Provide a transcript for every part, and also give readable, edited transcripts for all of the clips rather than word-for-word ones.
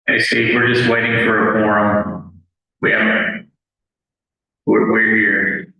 Hey Steve, we're just waiting for a forum. We haven't, we're here.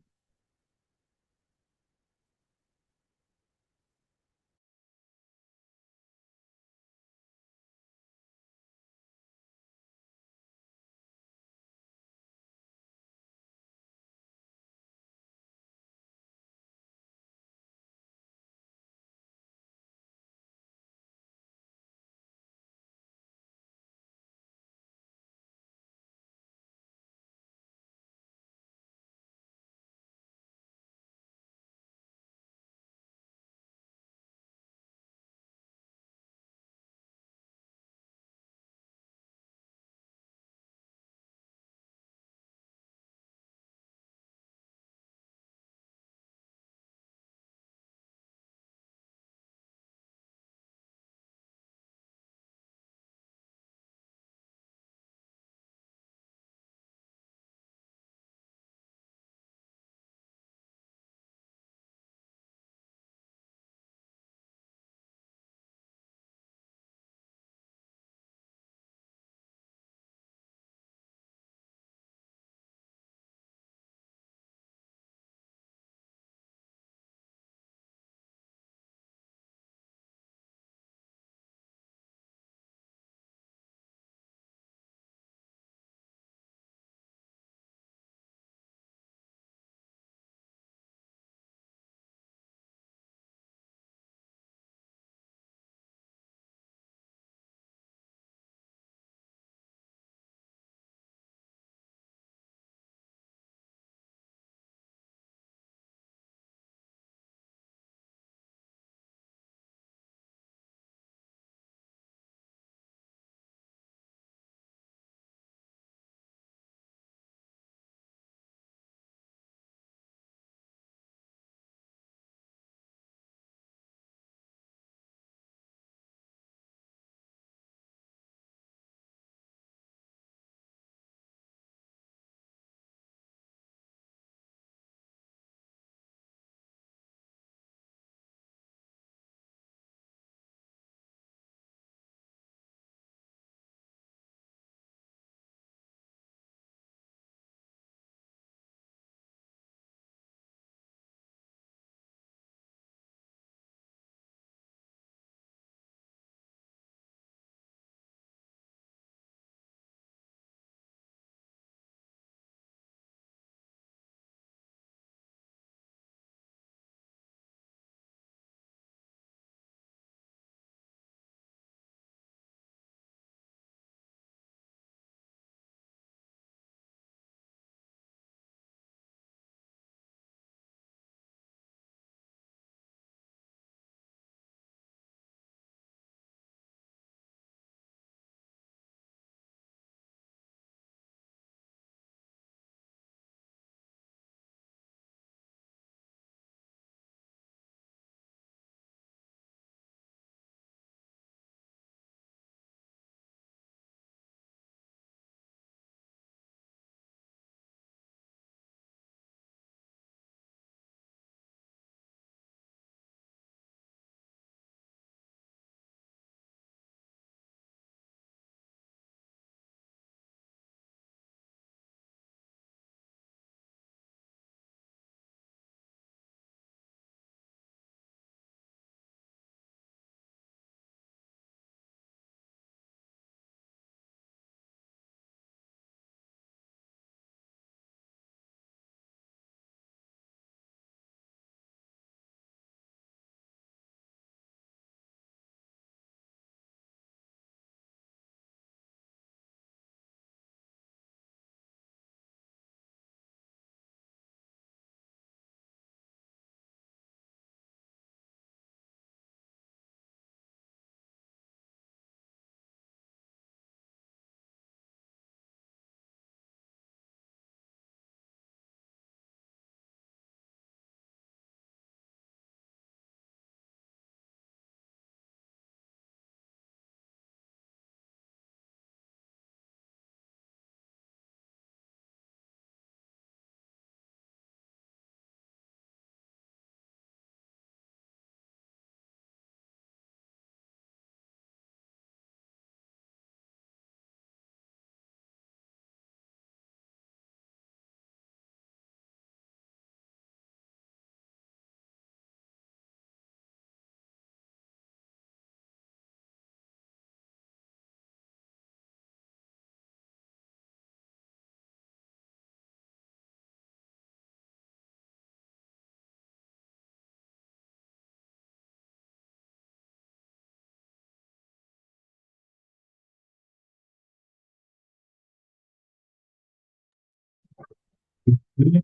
Sorry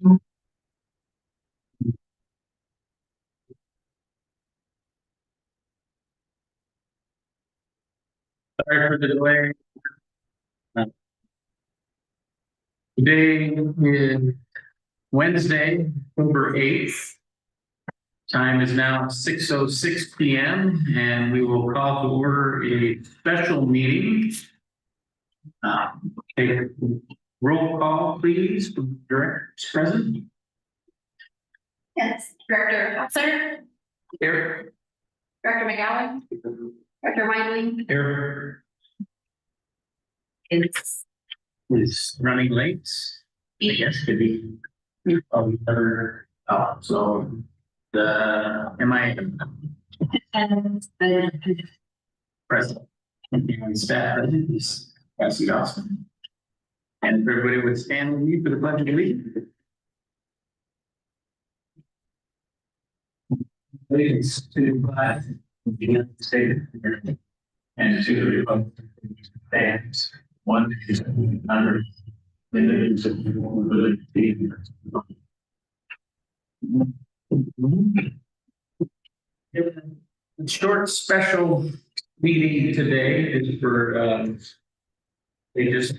for the delay. Today is Wednesday, October 8th. Time is now 6:06 p.m. and we will call to order a special meeting. Take a roll call, please, from the directors present. Yes, Director Hauser, Here. Director McGowan, Director Wiley. Here. It's Is running late. I guess could be. So the president and staff present is Cassie Austin. And if everybody would stand with me for the pledge of allegiance. Allegiance to the flag of the United States of America and to the republic which stands one nation under indivisible with liberty and justice. Short special meeting today is for they just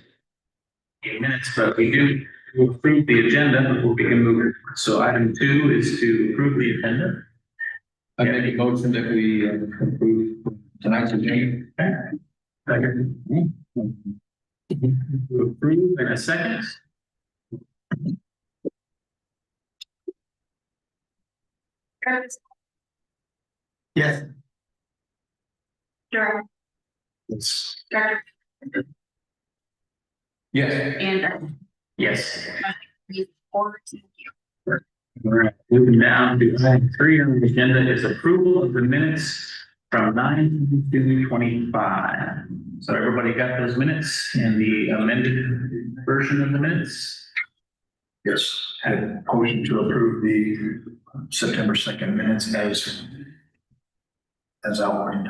8 minutes, but we do approve the agenda before we can move it. So item 2 is to approve the agenda. I make a motion that we approve tonight's agenda. Second. To approve in a second. Yes. Director, Yes. Director, Yes. and Yes. Director. All right, moving down to item 3 on the agenda is approval of the minutes from 9/2/25. So everybody got those minutes and the amended version of the minutes? Yes, had a motion to approve the September 2nd minutes as outlined.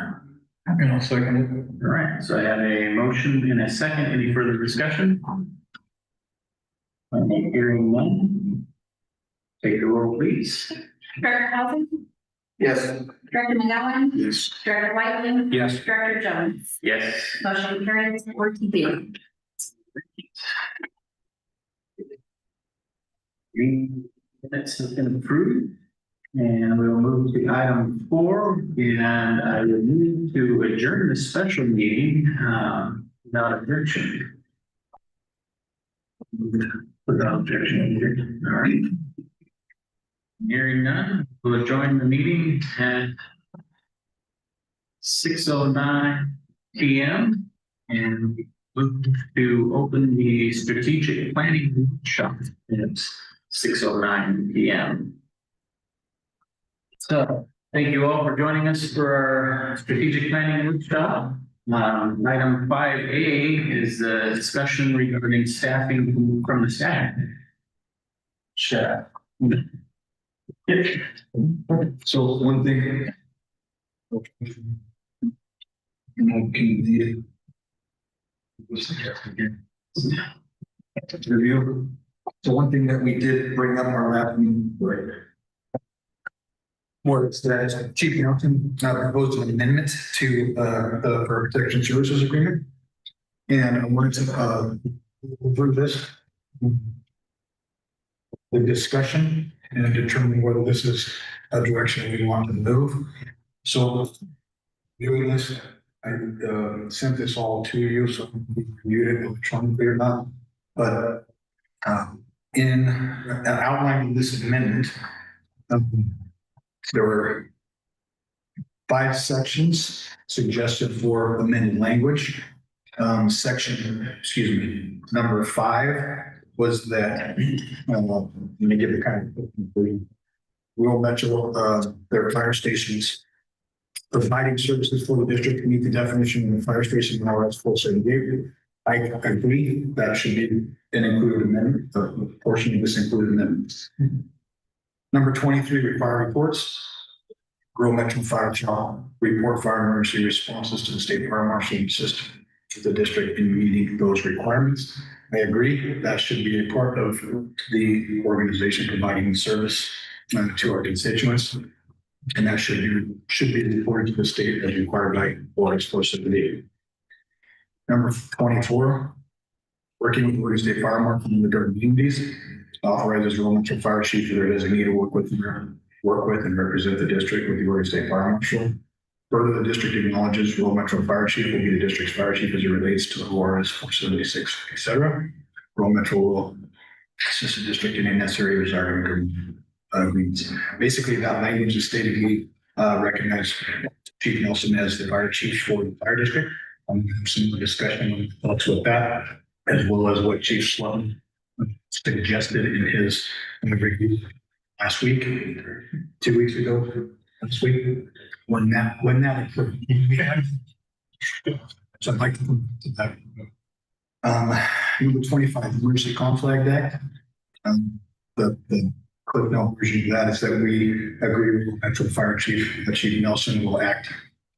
And I'll second it. All right, so I have a motion and a second. Any further discussion? Hearing none. Take the roll, please. Director Hauser, Yes. Director McGowan, Yes. Director Wiley. Yes. Director Jones. Yes. Motion carries 4-0. Minutes have been approved. And we will move to item 4, and I will move to adjourn the special meeting without objection. Without objection. All right. Hearing none, we'll join the meeting at 6:09 p.m. and move to open the strategic planning workshop at 6:09 p.m. So thank you all for joining us for our strategic planning workshop. Item 5A is the discussion regarding staffing from the staff. Staff. So one thing. Review. So one thing that we did bring up our last meeting, was that Chief Nelson proposed an amendment to the protection services agreement. And I wanted to go through this. The discussion and determine whether this is a direction we want to move. So doing this, I sent this all to you, so we reviewed it electronically or not. But in outlining this amendment, there were 5 sections suggested for amended language. Number 5 was that, let me give it kind of rural metro, their fire stations providing services for the district to meet the definition of a fire station now as full city vehicle. I agree that should be an included amendment, a portion of this included amendment. Number 23, require reports. Rural Metro Fire shall report fire emergency responses to the state fire marshaling system to the district in meeting those requirements. I agree. That should be a part of the organization providing service to our constituents. And that should be reported to the state as required by Florida Force of the Number 24, working with Oregon State Fire Marshal and the Dark communities, authorizes rural Metro Fire Chief or their designated to work with and represent the district with the Oregon State Fire Marshal. Further, the district acknowledges rural Metro Fire Chief will be the district's fire chief as it relates to ORS 476, etc. Rural Metro will assist the district in any necessary desired agreements. Basically, that language is stated we recognize Chief Nelson as the fire chief for the fire district. Some discussion and thoughts with that, as well as what Chief Slum suggested in his review last week, 2 weeks ago, last week, when that occurred. So I'd like to put that. Number 25, Emergency Conflict Act. The quick note version of that is that we agree with Metro Fire Chief, Chief Nelson will act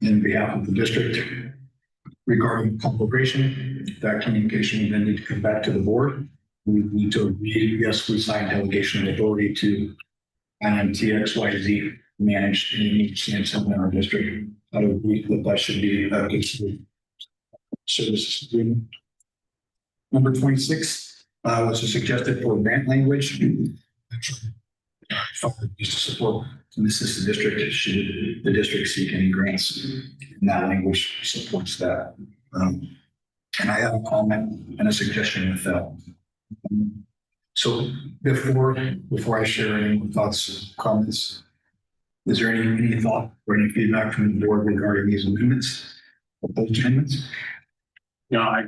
in behalf of the district regarding conflagration. That communication will then need to come back to the board. We need to agree, yes, we signed delegation of authority to IMTXYZ manage any incidents in our district. I agree that that should be a good services agreement. Number 26 was a suggested for grant language. To support and assist the district should the district seek any grants. And that language supports that. And I have a comment and a suggestion with that. So before I share any thoughts, comments, is there any thought or any feedback from the board regarding these amendments? Proposed amendments? No,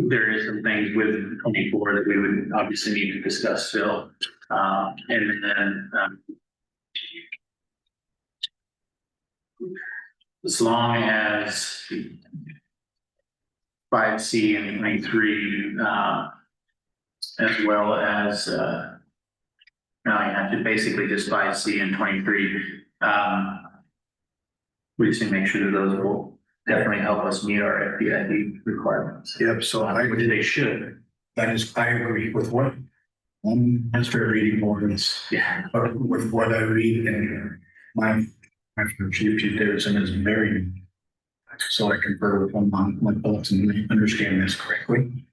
there is some things with 24 that we would obviously need to discuss still. And then as long as 5C and 23, as well as now you have to basically just 5C and 23. We just need to make sure that those will definitely help us meet our FDID requirements. Yep. So Which they should. I agree with what I'm after reading more than this. Yeah. But with what I read and my Chief Davidson is very, so I concur with him on my thoughts and understand this correctly.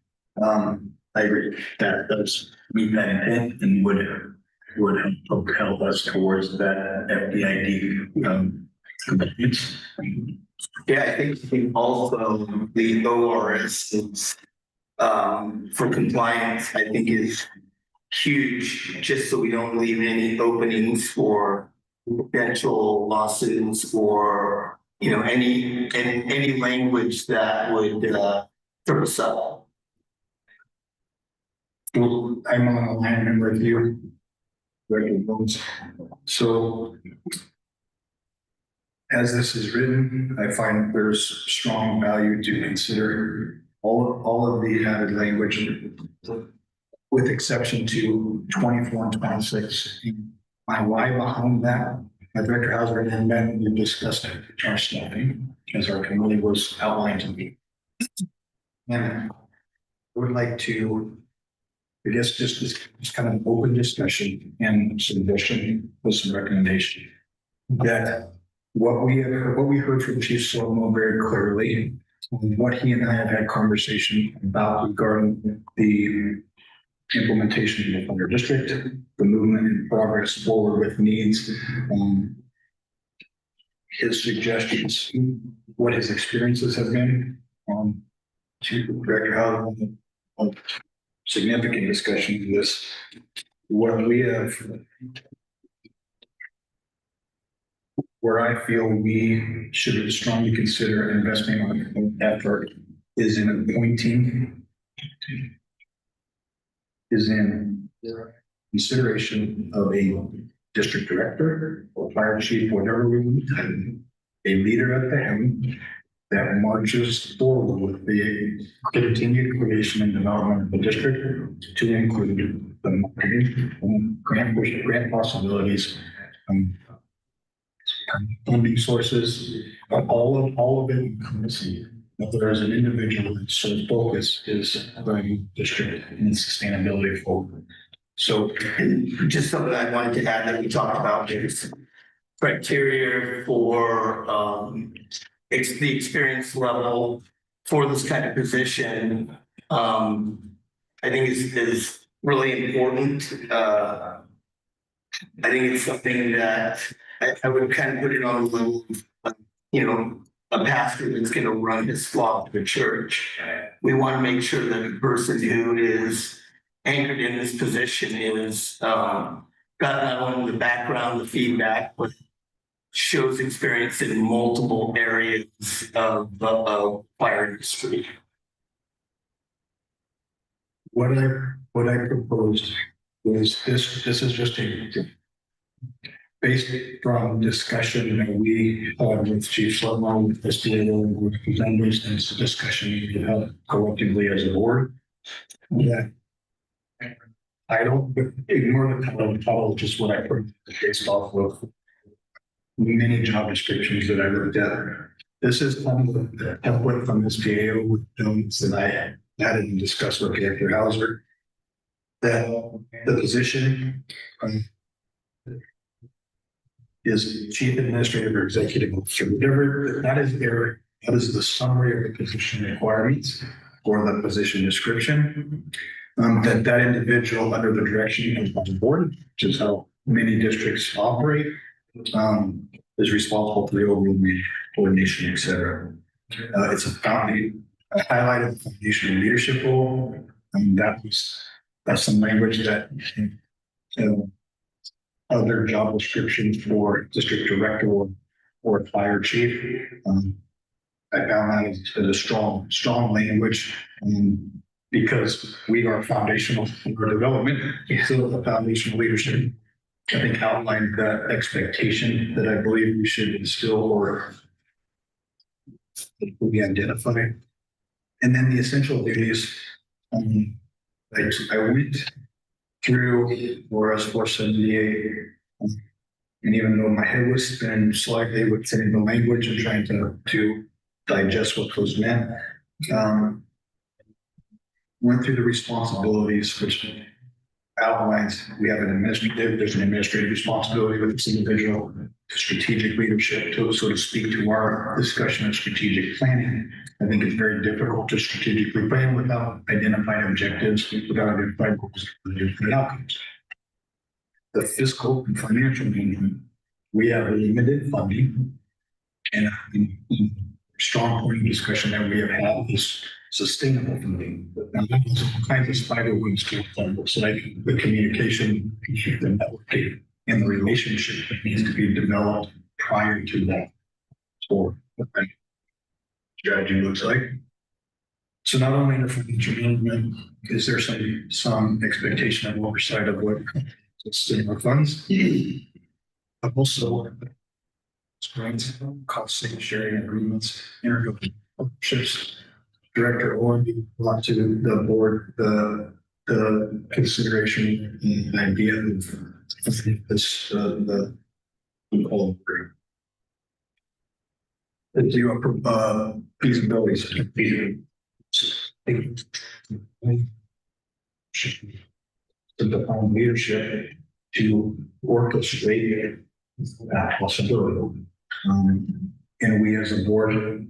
I agree that does meet that intent and would help us towards that FDID commitments. Yeah, I think also the ORS is for compliance, I think is huge, just so we don't leave any openings for potential lawsuits or, you know, any language that would trip us up. Well, I'm on alignment with you. So as this is written, I find there's strong value to consider all of the added language, with exception to 24 and 26. My why behind that, my Director Hauser and Ben, we discussed our staffing as our committee was outlined to me. And I would like to, I guess, just kind of open discussion and suggestion with some recommendation that what we heard from Chief Slomo very clearly, what he and I have had conversation about regarding the implementation of the Thunder District, the movement and progress forward with needs, his suggestions, what his experiences have been, to Director Howard, significant discussion of this. What we have, where I feel we should strongly consider investing on effort is in appointing, is in consideration of a district director or fire chief, whatever we would title, a leader at the helm that marches forward with the continued creation and development of the district to include the marketing, grant possibilities, funding sources, but all of it encompassing. If there is an individual that's sole focus is the district and sustainability forward. So just something I wanted to add that we talked about is criteria for the experience level for this kind of position. I think is really important. I think it's something that I would kind of put it on the level of, a pastor that's going to run his flock to the church. We want to make sure that the person who is anchored in this position is got not only the background, the feedback, but shows experience in multiple areas of fire industry. What I proposed is this is just based from discussion that we had with Chief Slutman, with SBA, with representatives, and it's a discussion we had collectively as a board. Yeah. I don't ignore the title, just what I put based off of many job descriptions that I looked at. This is kind of the template from SBA with things that I had and discussed with Director Hauser. That the position is chief administrative or executive officer, whatever that is there. That is the summary of the position requirements or the position description. That individual under the direction of the board, which is how many districts operate, is responsible for the overall coordination, et cetera. It's a foundation. I highlighted the foundational leadership role, and that's some language that other job descriptions for district director or fire chief. I found that as a strong language, because we are foundational for development. So the foundational leadership, I think, outlined that expectation that I believe we should instill or we identify. And then the essential duties, I went through ORS 478, and even though my head was spinning slightly with saying the language and trying to digest what those meant, went through the responsibilities, which outlines we have there's an administrative responsibility with this individual, strategic leadership to sort of speak to our discussion of strategic planning. I think it's very difficult to strategically plan without identifying objectives, without identifying goals and outcomes. The fiscal and financial management, we have limited funding, and strong point of discussion that we have had is sustainable funding. Now, there's all kinds of spider webs to it. Looks like the communication, the networking, and the relationship that needs to be developed prior to that. Or what that strategy looks like. So not only in the financial management, is there some expectation of oversight of what in our funds, but also grants, cost saving sharing agreements, intergovernmental partnerships. Director Owen brought to the board the consideration and idea of this the agreement. To do a feasibility to define leadership to orchestrate that possibility. And we as a board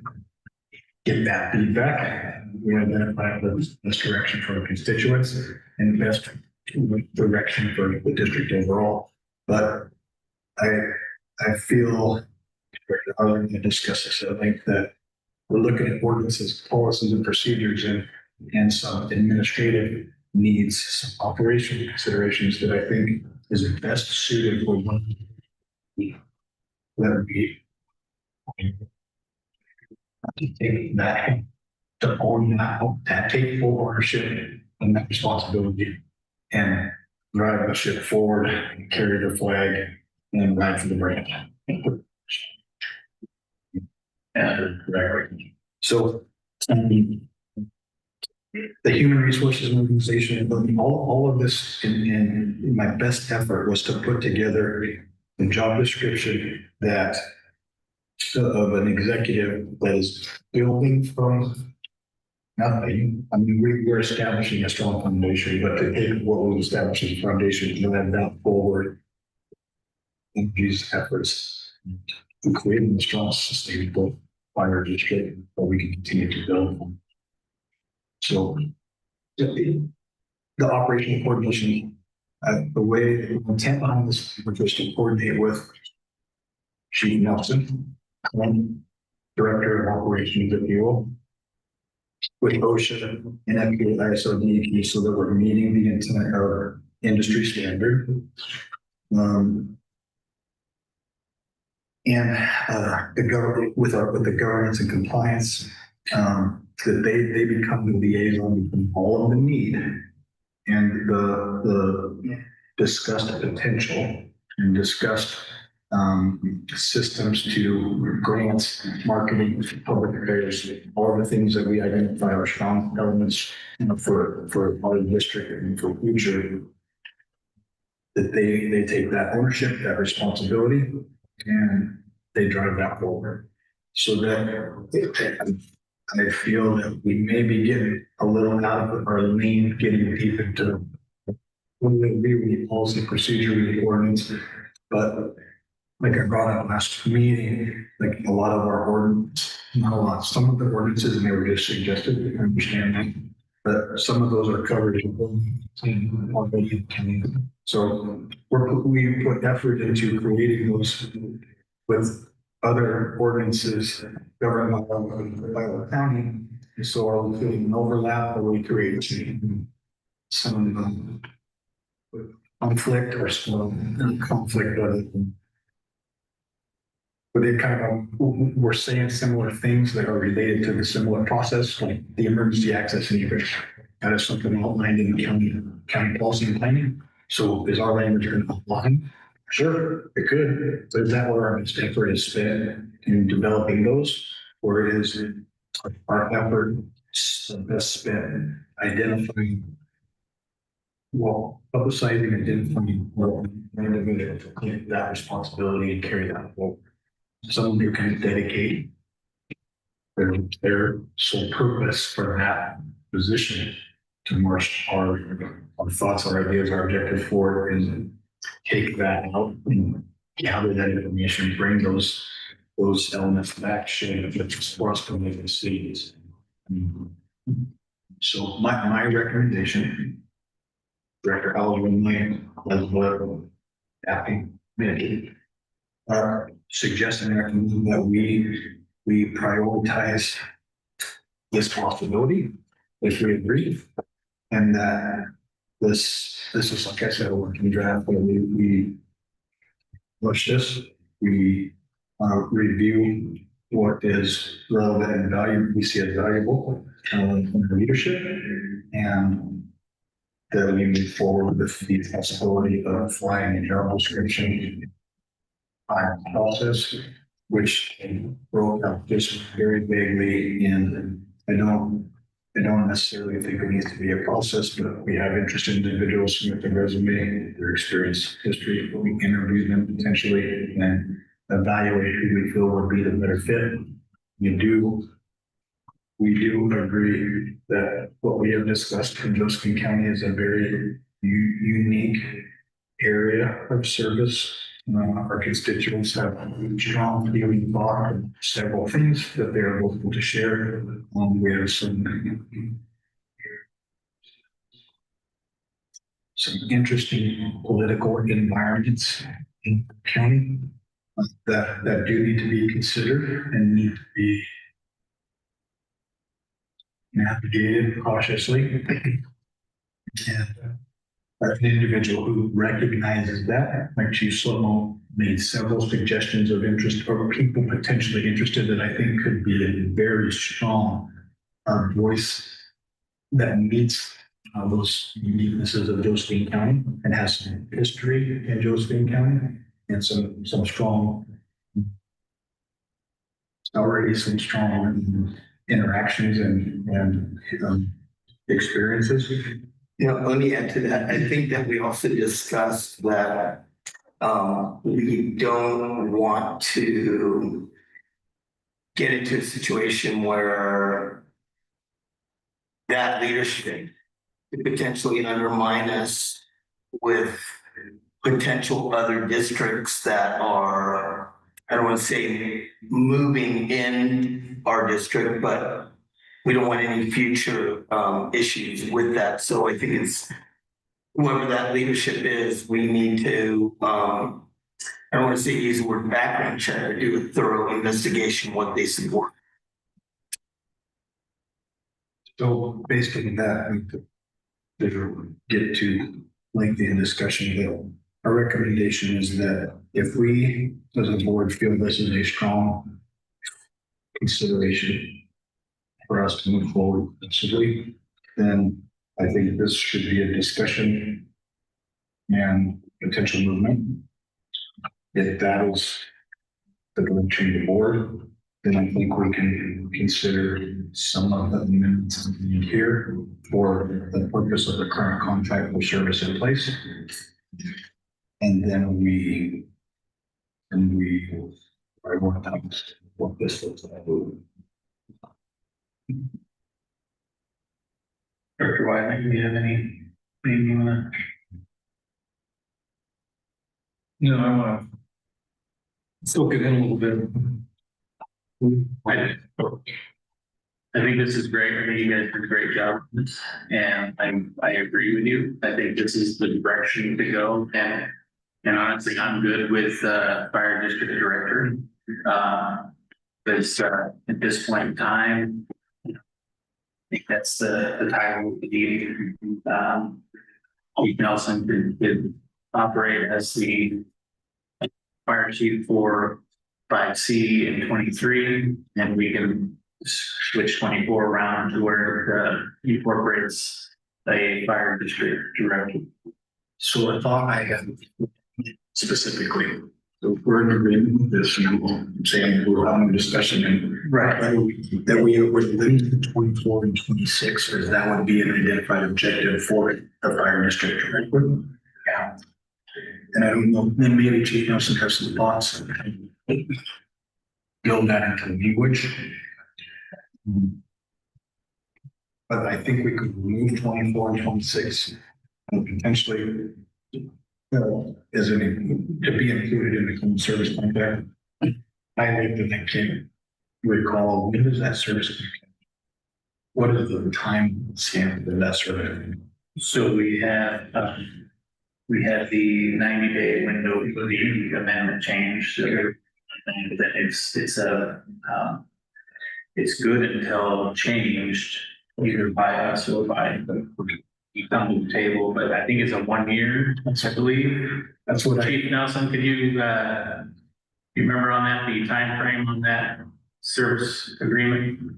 get that feedback. We identify the best direction for the constituents and best direction for the district overall. But I feel other than to discuss this, I think that we're looking at ordinances, policies, and procedures, and some administrative needs, some operational considerations that I think is best suited for one. Whether we to take that, to own that, take full ownership and that responsibility, and drive the ship forward and carry the flag and ride for the brand. So the human resources organization, all of this in my best effort was to put together the job description that of an executive that is building from nothing. I mean, we're establishing a strong foundation, but to take what we establish as a foundation and then that forward in these efforts to creating a strong, sustainable fire district that we can continue to build on. So the operational coordination, the way the intent behind this was just to coordinate with Chief Nelson, Director of Operations at Fuel, with OSHA and FPA ISO DEP, so that we're meeting the intent of industry standard. And the government with the governance and compliance, that they become the liaison between all of the need and the discussed potential and discussed systems to grants, marketing, public affairs, all the things that we identify are strong elements, you know, for our district and for future. That they take that ownership, that responsibility, and they drive that forward. So that I feel that we may be getting a little out of our lane, getting deep into when we agree with the policy procedure with the ordinance, but like I brought up last meeting, like a lot of our ordinance, not a lot, some of the ordinances, and they were just suggested, I understand that, but some of those are covered in already. So we put effort into creating those with other ordinances governed by the county. So are we creating an overlap, or we create some conflict or some conflict but they kind of we're saying similar things that are related to the similar process, like the emergency access and egress. That is something outlined in the county policy and planning. So is our language going to align? Sure, it could. But is that where our effort is spent in developing those, or is it our effort best spent identifying, publicizing, identifying individuals to take that responsibility and carry that forward? Someone who can dedicate their sole purpose for that position to march our thoughts, our ideas, our objective forward, and take that out and gather that information, bring those elements of action for us to make decisions. So my recommendation, Director Alvin Lane, as well, acting manager, suggesting and recommending that we prioritize this possibility, if we agree, and that this is, like I said, a working draft where we push this, we review what is relevant and valuable, we see as valuable in the leadership, and that we move forward with the possibility of flying a job description process, which broke out just very vaguely, and I don't necessarily think it needs to be a process, but we have interested individuals with their resume, their experience, history. We interview them potentially and evaluate who we feel would be the better fit. We do agree that what we have discussed in Josephine County is a very unique area of service. Our constituents have a strong feeling about several things that they are looking to share. We have some interesting political environments in the county that do need to be considered and need to be navigated cautiously. And an individual who recognizes that, like Chief Slomo made several suggestions of interest or people potentially interested that I think could be a very strong voice that meets those uniquenesses of Josephine County and has some history in Josephine County and some strong, already some strong interactions and experiences. You know, let me add to that. I think that we also discussed that We don't want to get into a situation where that leadership could potentially undermine us with potential other districts that are, I don't want to say moving in our district, but we don't want any future issues with that. So I think it's whoever that leadership is, we need to, I don't want to say use the word background check, or do a thorough investigation what they support. So based on that, we could get to lengthy in discussion, but our recommendation is that if we, as a board, feel this is a strong consideration for us to move forward principally, then I think this should be a discussion and potential movement. If that is the direction of the board, then I think we can consider some of the amendments here for the purpose of the current contract for service in place. And then we I want to what this looks like. Dr. Wyman, do you have anything you wanna? No, I want to soak it in a little bit. I think this is great. I think you guys did a great job. And I agree with you. I think this is the direction to go. And honestly, I'm good with fire district director. Because at this point in time, I think that's the title we need. Chief Nelson could operate as the fire chief for 5C and 23, and we can switch 24 around to where it incorporates a fire district director. So I thought I had specifically, so we're in agreement with this, and I'm saying we're having a discussion and that we would leave the 24 and 26, or that would be an identified objective for the fire district director. Yeah. And I don't know, then maybe Chief Nelson has some thoughts. Build that into language. But I think we could remove 24 and 26 and potentially as an, to be included in the common service contract. I think that they can recall, when does that service contract? What is the time stamp of that service? So we have the 90-day window for the amendment change. So I think that it's good until changed either by us or by the table, but I think it's a 1 year, I believe. That's what Chief Nelson, could you you remember on that, the time frame on that service agreement?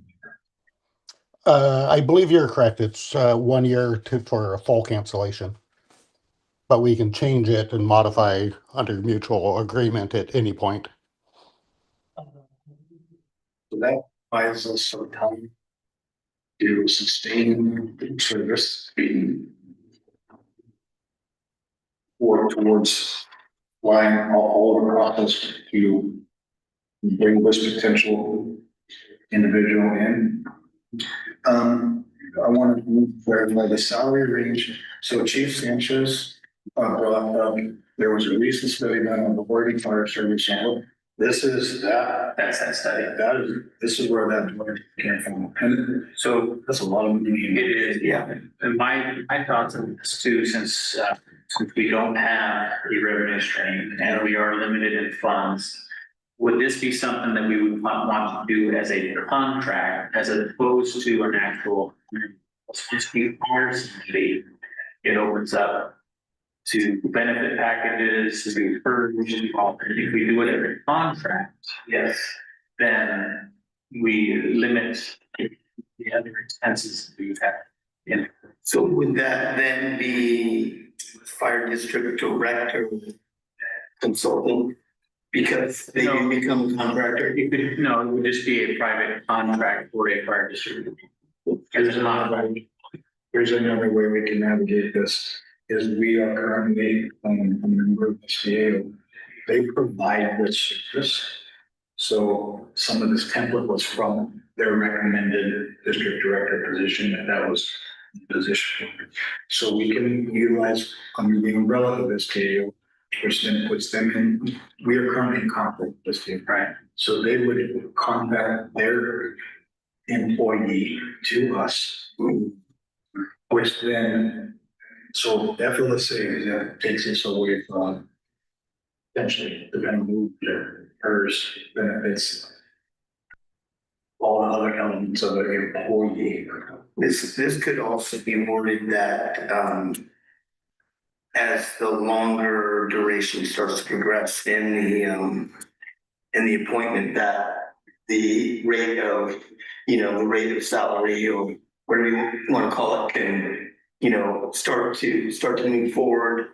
I believe you're correct. It's 1 year for a full cancellation. But we can change it and modify under mutual agreement at any point. So that buys us some time to sustain service or towards flying all across us to bring this potential individual in. I want to verify the salary range. So Chief Sanchez brought up, there was a recent study done on the Oregon Fire Service. This is that. That's that study. This is where that money came from. And So that's a lot of money. it is, yeah. And my thoughts on this too, since we don't have a revenue stream and we are limited in funds, would this be something that we would want to do as a contract as opposed to an actual? It opens up to benefit packages, to purge, if we do it as a contract, yes, then we limit the other expenses we have in. So would that then be fire district director consultant? Because they No. become a contractor? It could, no, it would just be a private contract for a fire district. Because it's not. There's another way we can navigate this. is we are currently, a member of the CAO. They provide this service. So some of this template was from their recommended district director position, and that was the position. So we can utilize under the umbrella of this CAO, which then puts them in, we are currently in conflict with this CAO. Right. So they would contact their employee to us, which then, so FLSA that takes us away from potentially the kind of move their PERS benefits, all the other elements of an employee. This could also be worded that, as the longer duration starts to progress in the appointment, that the rate of, the rate of salary or whatever you want to call it can, start to move forward.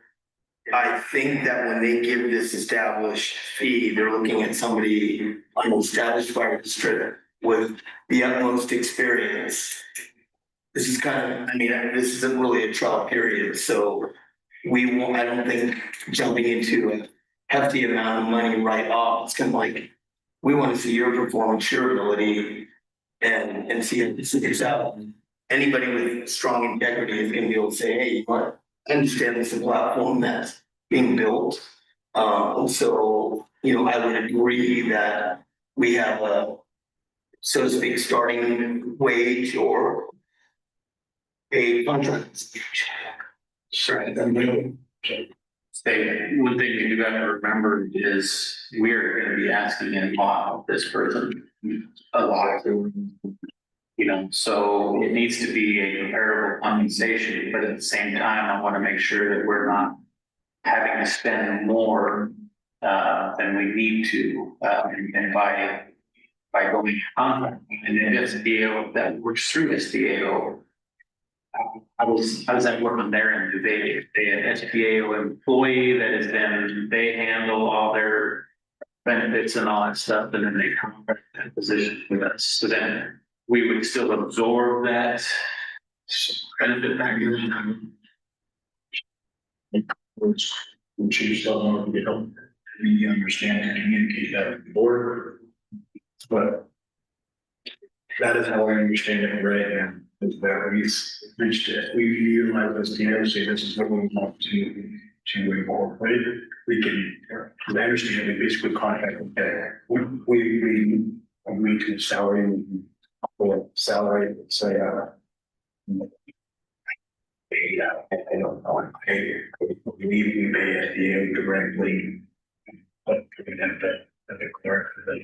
I think that when they give this established fee, they're looking at somebody on an established fire district with the utmost experience. This is this isn't really a trial period, so we won't, I don't think jumping into a hefty amount of money right off, it's kind of like, we want to see your performance, your ability, and see if this is out. Anybody with strong integrity is going to be able to say, hey, you know what? I understand this is a platform that's being built. So, I would agree that we have a, so to speak, starting wage or a contract. Sorry. Say, one thing you do have to remember is we're gonna be asking a lot of this person, a lot. So it needs to be a comparable compensation, but at the same time, I want to make sure that we're not having to spend more than we need to, and by going contract and then SDAO that works through SDAO. How does that work on their end? Do they an SBAO employee that is then they handle all their benefits and all that stuff, and then they contract that position with us? So then we would still absorb that benefit package. Which you still want to help me understand and communicate that with the board. But that is how I understand it right now, is that we reached it, we utilize this to say this is what we want to incorporate. We can, as I understand, we basically contact them. We agree to salary or salary, say, I don't know, we pay SDA directly, but we have to clarify.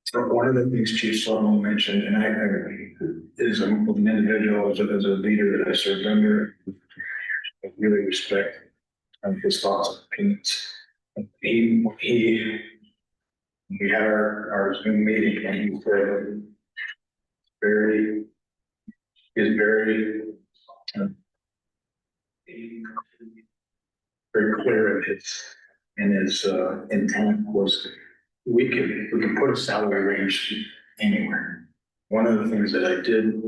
So one of the things Chief Sloan mentioned, and I is an individual, as a leader that I served under, I really respect his thoughts and opinions. We had our Zoom meeting, and he said very clear in his intent was we can put a salary range anywhere. One of the things that I did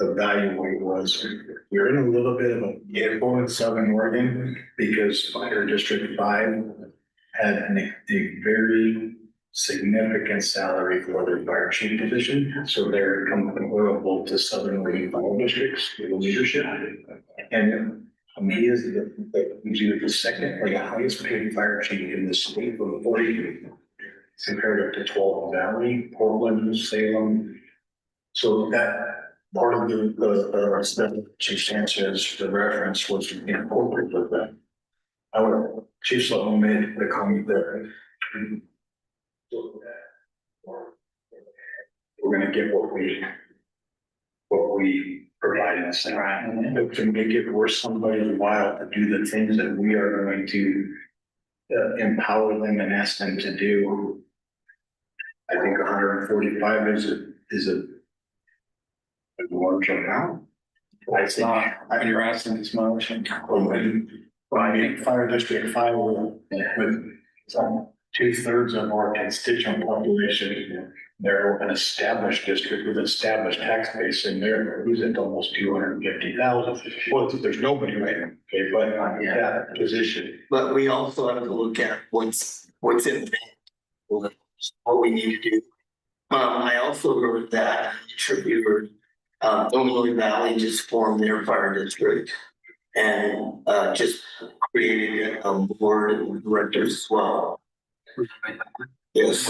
evaluate was we're in a little bit of a gamble in Southern Oregon because Fire District 5 had a very significant salary for their fire chief position. So they're comparable to Southern Oregon fire districts with leadership. And he is the second or the highest paid fire chief in the state of Oregon, compared to 12 Valley, Portland, Salem. So that part of the stuff Chief Sanchez, the reference was incorporated with that. Chief Sloan made the comment there. We're going to get what we provide in the center. And to make it worth somebody's while to do the things that we are going to empower them and ask them to do. I think 145 is a large amount. I think You're asking this motion. I think Fire District 5 with 2/3 of our constituent population, they're an established district with established tax base in there, who's at almost 250,000. Well, there's nobody right now, okay, but on that position. But we also have to look at what's in the bank, what we need to do. I also heard that Tribune, Illinois Valley just formed their fire district and just created a board of directors as well. Yes.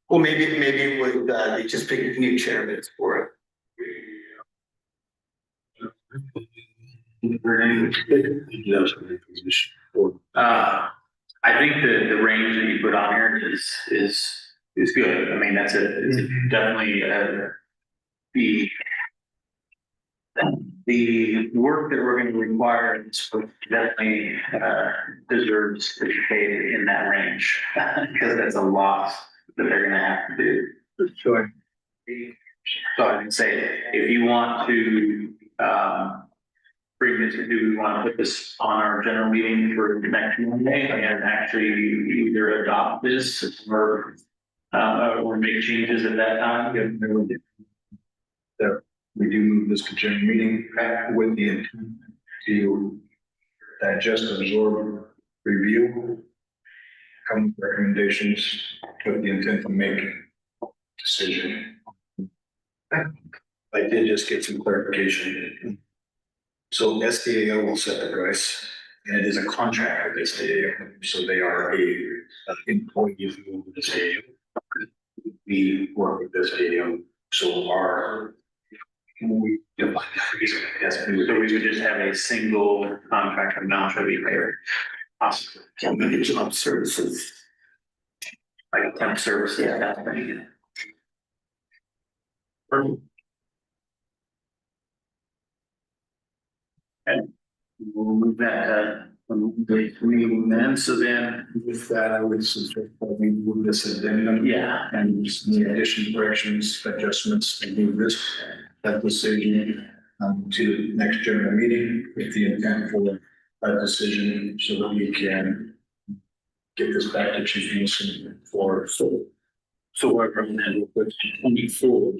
Well, maybe it would, they just picked new chairmen for it. I think the range that you put on here is good. I mean, it's definitely, the work that we're gonna require is definitely, deserves to be paid in that range. Because that's a lot that they're gonna have to do. Sure. So I would say, if you want to, bring this, do we want to put this on our general meeting for next Monday and actually either adopt this or make changes at that time? That we do move this to general meeting with the intent to digest, absorb, review, come with recommendations with the intent to make a decision. I did just get some clarification. So SDAO will set the price, and it is a contract with SDAO, so they are a employee of the SDAO. We work with SDAO, so our we define that reason as So we would just have a single contract amount that we pay. Awesome. Job services. Like temp services, Yeah. that thing. Perfect. And we'll move that, the meeting then, so then, with that, I would suggest that we move this addendum. yeah, And just the addition, corrections, adjustments, and move this, that decision to the next general meeting with the intent for a decision so that we can get this back to Chief Wilson for. so we're recommending with 24.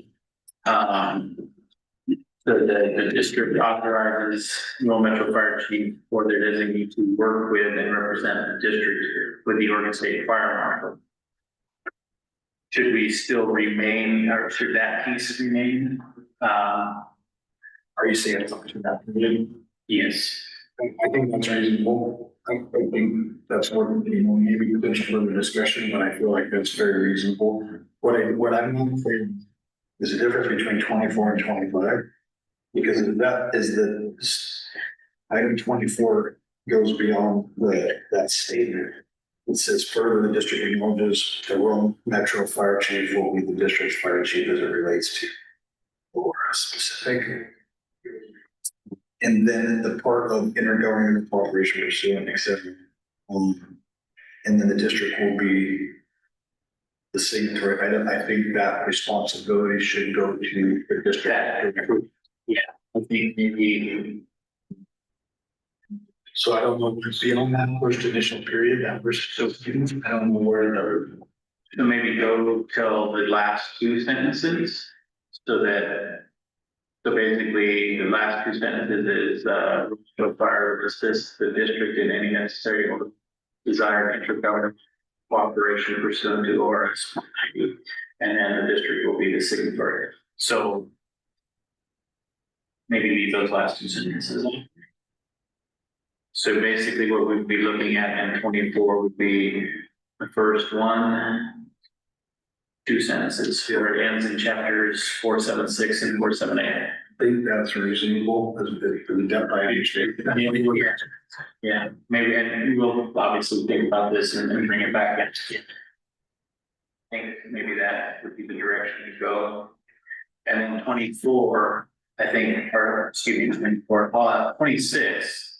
The district authorizes Rural Metro Fire Chief or their designee to work with and represent the district with the Oregon State Fire Marshal. Should we still remain, or should that piece remain? Are you saying something to that? Yes. I think that's reasonable. I think that's what, maybe potential further discussion, but I feel like that's very reasonable. What I'm not clear is the difference between 24 and 25. Because that is item 24 goes beyond that statement. It says further, the district acknowledges the Rural Metro Fire Chief will be the district's fire chief as it relates to or a specific. And then the part of intergovernmental cooperation pursuant, etc. And then the district will be the signatory. I think that responsibility should go to the district. Yeah, I think maybe. So I don't know, beyond that first initial period, that first, so I don't know where the. So maybe go till the last two sentences, so basically the last two sentences is, so fire assist the district in any necessary or desired intergovernmental cooperation pursuant to ORS. And then the district will be the signatory. So maybe leave those last two sentences. So basically what we'd be looking at in 24 would be the first one, two sentences, where it ends in chapters 476 and 478. I think that's reasonable as for the depth I Yeah, maybe, and we'll obviously think about this and bring it back in. I think maybe that would be the direction to go. And then 24, I think, or excuse me, 24, 26.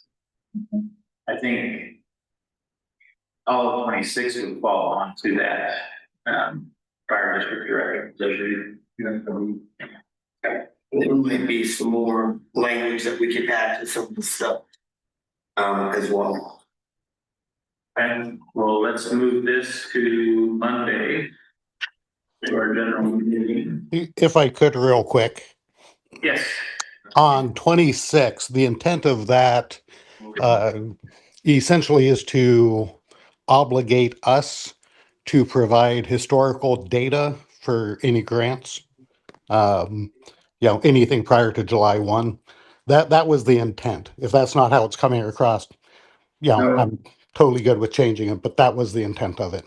I think all of 26 would fall onto that fire district director position. There might be some more language that we could add to some of the stuff as well. And well, let's move this to Monday. To our general meeting. If I could real quick, Yes. on 26, the intent of that essentially is to obligate us to provide historical data for any grants. Anything prior to July 1. That was the intent. If that's not how it's coming across, No. I'm totally good with changing it, but that was the intent of it.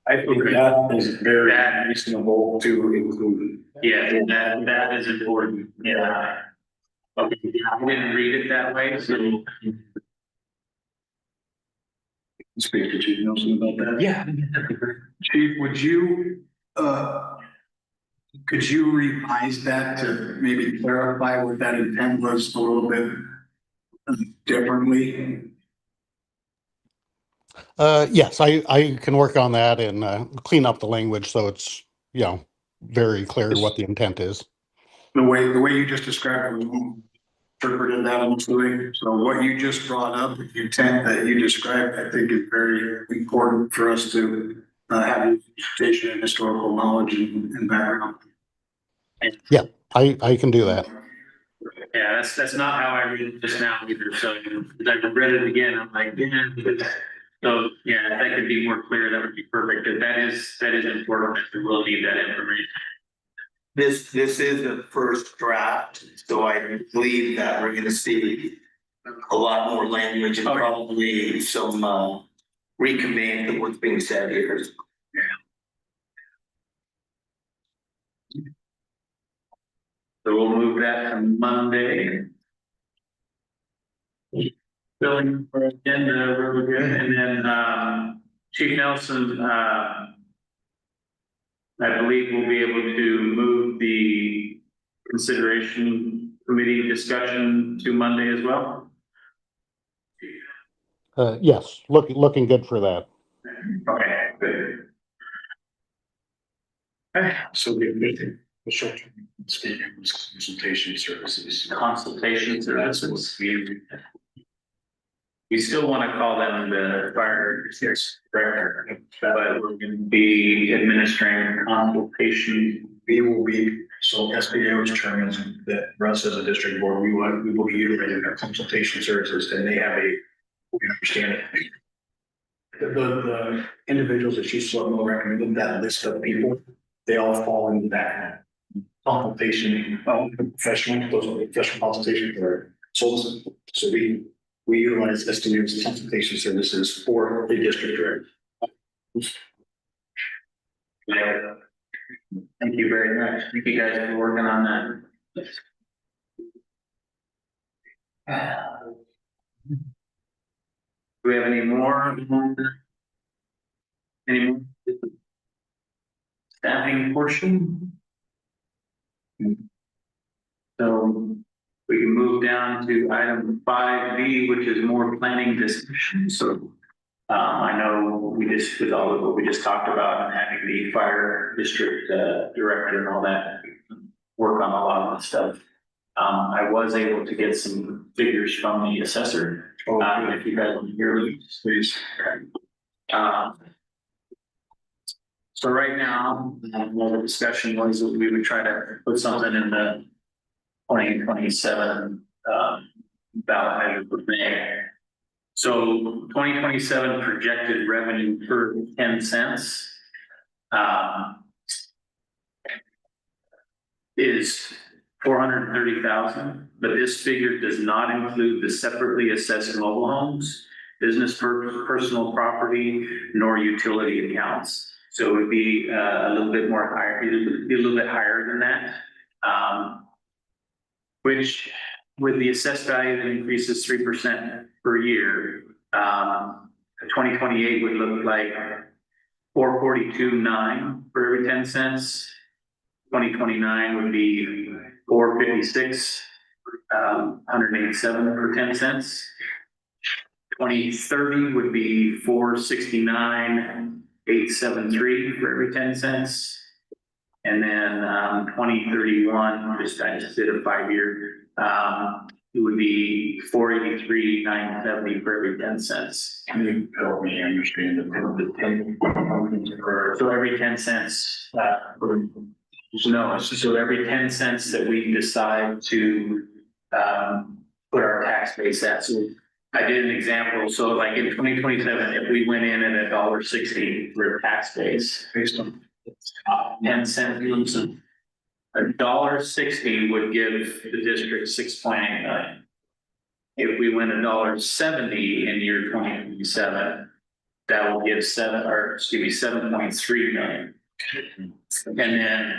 I think that is very reasonable to include. Yeah, that is important, yeah. Okay, I didn't read it that way, so. Speak to Chief Nelson about that. Yeah. Chief, could you revise that to maybe clarify what that intent was a little bit differently? Yes, I can work on that and clean up the language so it's, very clear what the intent is. The way you just described it, interpreted that initially. So what you just brought up, the intent that you described, I think is very important for us to have education and historical knowledge and background. Yeah, I can do that. Yeah, that's not how I read it just now either, so as I read it again, I'm like, yeah. So, yeah, if that could be more clear, that would be perfect, because that is important, we will need that information. This is the first draft, so I believe that we're gonna see a lot more language and Okay. probably some reconveying to what's being said here. So we'll move that to Monday. Filling for agenda, we're good, and then, Chief Nelson, I believe we'll be able to move the consideration committee discussion to Monday as well. Yes, looking good for that. Okay, good. So the short-term consultation services. Consultation services. We still want to call them the fire director, but we're going to be administering consultation. We will be, so SBA was determined that Russ as a district board, we will be utilizing their consultation services and they have we understand it. The individuals that she Sloan recommended, that list of people, they all fall into that consultation, professional, those are professional consultation for souls. So we utilize SDU's consultation services for the district director. Thank you very much. Thank you guys for working on that. Do we have any more? Any more? Staffing portion? So we can move down to item 5B, which is more planning discussion. So I know with all of what we just talked about and having the fire district director and all that work on a lot of the stuff. I was able to get some figures from the assessor. If you guys want to hear these, please. So right now, the discussion was that we would try to put something in the 2027 ballot measure for May. So 2027 projected revenue per 10 cents is 430,000, but this figure does not include the separately assessed mobile homes, business personal property, nor utility accounts. So it would be a little bit more higher, it would be a little bit higher than that. Which with the assessed value that increases 3% per year, 2028 would look like 442.9 for every 10 cents. 2029 would be 456, 187 for 10 cents. 2030 would be 469, 873 for every 10 cents. And then 2031, I just did a 5-year, it would be 483,970 for every 10 cents. Can you help me understand So every 10 cents, no, so every 10 cents that we decide to, put our tax base at. So I did an example. So like in 2027, if we went in at $1.60 for a tax base based on 10 cents, $1.60 would give the district 6.8 million. If we went $1.70 in year 2027, that will give 7.3 million. And then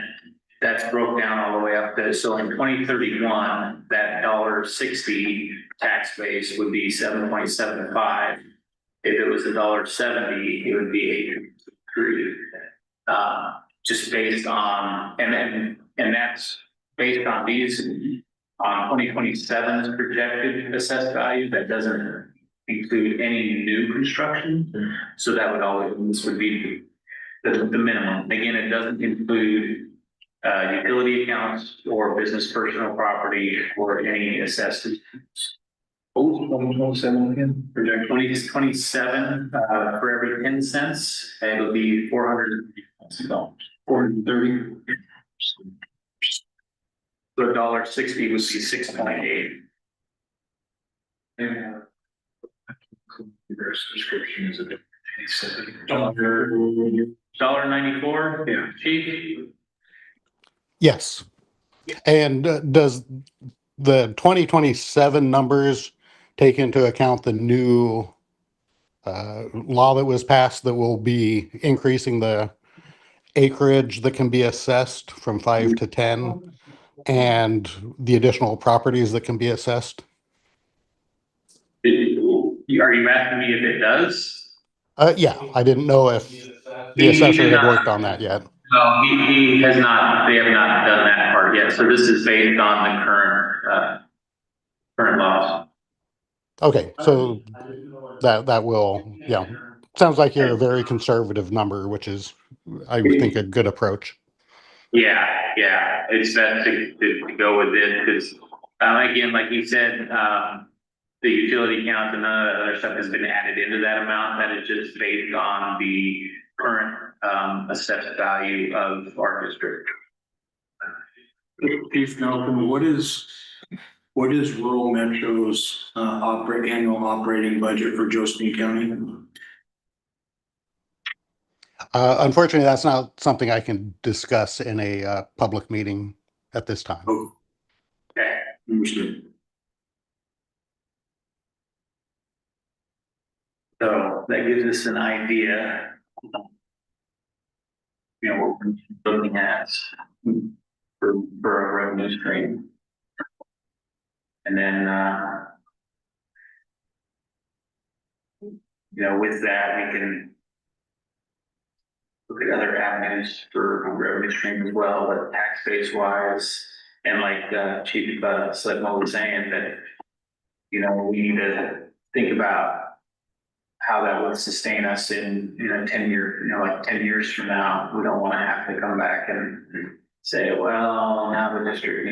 that's broke down all the way up to, so in 2031, that $1.60 tax base would be 7.75. If it was $1.70, it would be 8.3. Just based on, and that's based on these, on 2027's projected assessed value. That doesn't include any new construction. So that would always, this would be the minimum. Again, it doesn't include utility accounts or business personal property or any assessed. Oh, 2027 again? Project 2027, for every 10 cents, it'll be 430. So $1.60 would be 6.8. Your subscription is a $1.94. Yeah. Chief? Yes. And does the 2027 numbers take into account the new law that was passed that will be increasing the acreage that can be assessed from 5 to 10 and the additional properties that can be assessed? Are you asking me if it does? Yeah, I didn't know if the assessor had worked on that yet. No, he has not, they have not done that part yet. So this is based on the current laws. Okay, so that will, yeah, sounds like you're a very conservative number, which is, I would think, a good approach. Yeah, it's best to go with it because, again, like you said, the utility count and none of that other stuff has been added into that amount. That is just based on the current assessed value of our district. Chief Malcolm, what is Rural Metro's annual operating budget for Josephine County? Unfortunately, that's not something I can discuss in a public meeting at this time. Oh, Okay. understood. So that gives us an idea. You know, what we're looking at for a revenue stream. And then, you know, with that, we can look at other avenues for revenue stream as well, but tax base wise, and like Chief Sledmo was saying, that, you know, we need to think about how that would sustain us in, 10 year, like 10 years from now. We don't want to have to come back and say, well, now the district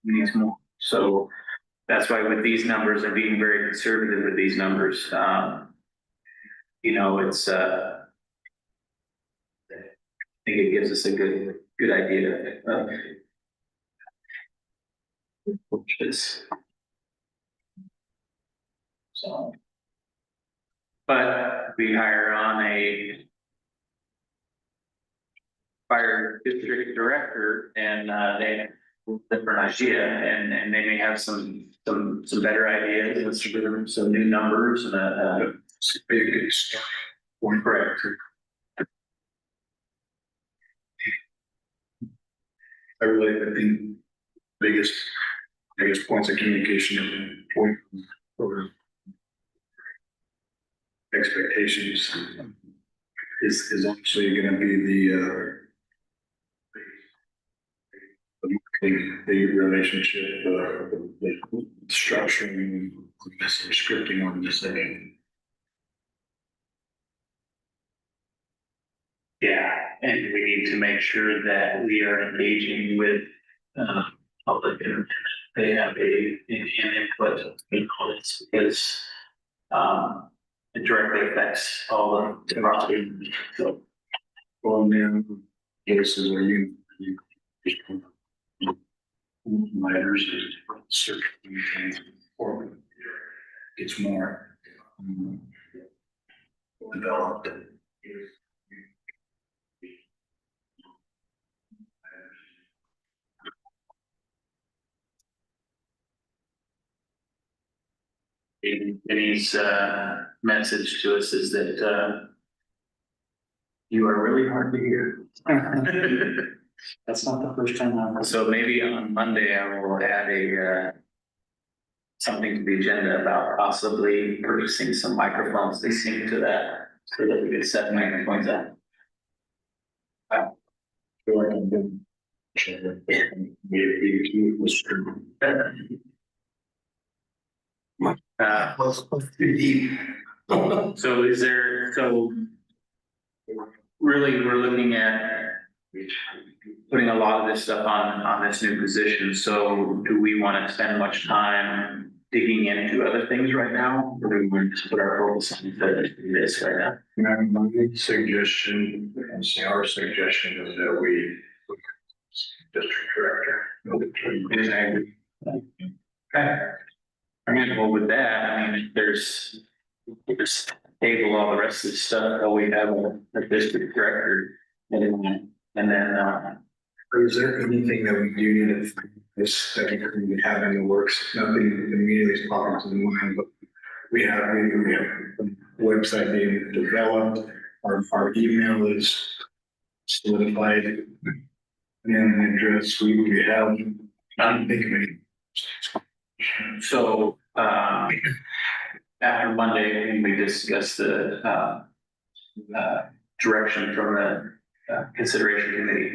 needs more. So that's why with these numbers, I'm being very conservative with these numbers. You know, it's I think it gives us a good idea of which is so. But we hire on a fire district director, and they have a different idea, and they may have some better ideas and some new numbers and be a good start. correct. I think biggest points of communication point or expectations is actually going to be the relationship, the structuring, scripting on this thing. Yeah, and we need to make sure that we are engaging with public they have an input in all this because it directly affects all the property. So Well, now, cases where you letters or search or it's more developed. Vinny's message to us is that you are really hard to hear. That's not the first time I've. So maybe on Monday I will add a something to the agenda about possibly purchasing some microphones that sync to that so that we can set microphones up. Feel like I've been. Maybe it was true. Let's do deep. So is there, so really, we're looking at putting a lot of this stuff on this new position. So do we want to spend much time digging into other things right now? Or do we want to just put our focus on this right now? My suggestion, and say our suggestion is that we. District director. Okay. I mean, well, with that, I mean, there's table all the rest of the stuff that we have a district director. And then, Is there anything that we do need to, this, that we have in the works? Nothing immediately is popping to the mind, but we have a website being developed, our email is solidified. And the address we have, I'm thinking. so, after Monday, when we discuss the, direction from the consideration committee,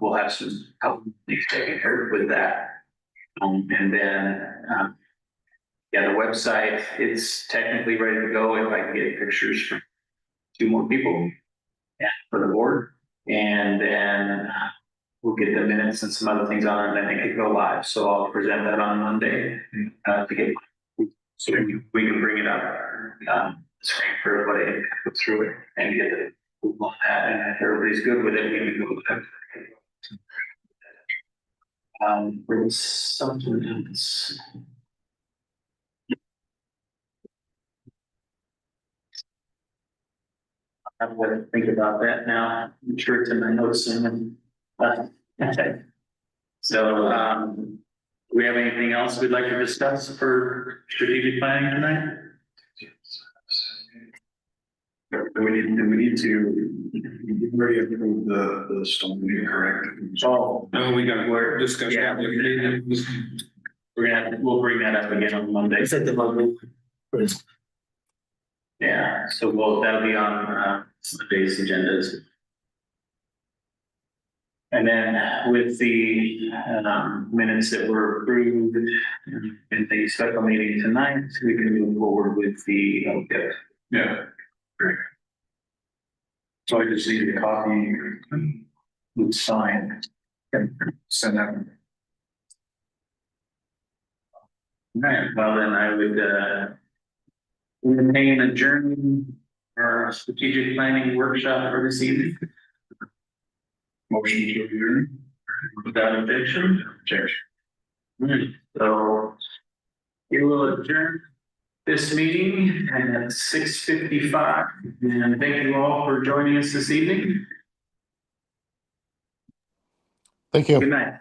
we'll have some help taken care of with that. And then, yeah, the website, it's technically ready to go if I can get pictures from 2 more people for the board. And then we'll get the minutes and some other things on it, and then it can go live. So I'll present that on Monday to get, so we can bring it up, screen for everybody and go through it and get it on that. And if everybody's good with it, we can go with that. There was something else. I have to think about that now. I'm sure it's in my notes and so do we have anything else we'd like to discuss for strategic planning tonight? We need to already approve the stone, correct? Oh, No, we got to discuss Yeah. that. we'll bring that up again on Monday. It's at the moment. Yeah, so that'll be on Monday's agendas. And then with the minutes that were approved in the special meeting tonight, we can move forward with the Yeah. Great. So I just need a copy with sign and send that. Right, well, then I would entertain adjourning our strategic planning workshop for this evening. Motion to adjourn. Without objection. Cheers. So we will adjourn this meeting at 6:55, and thank you all for joining us this evening. Thank you. Good night.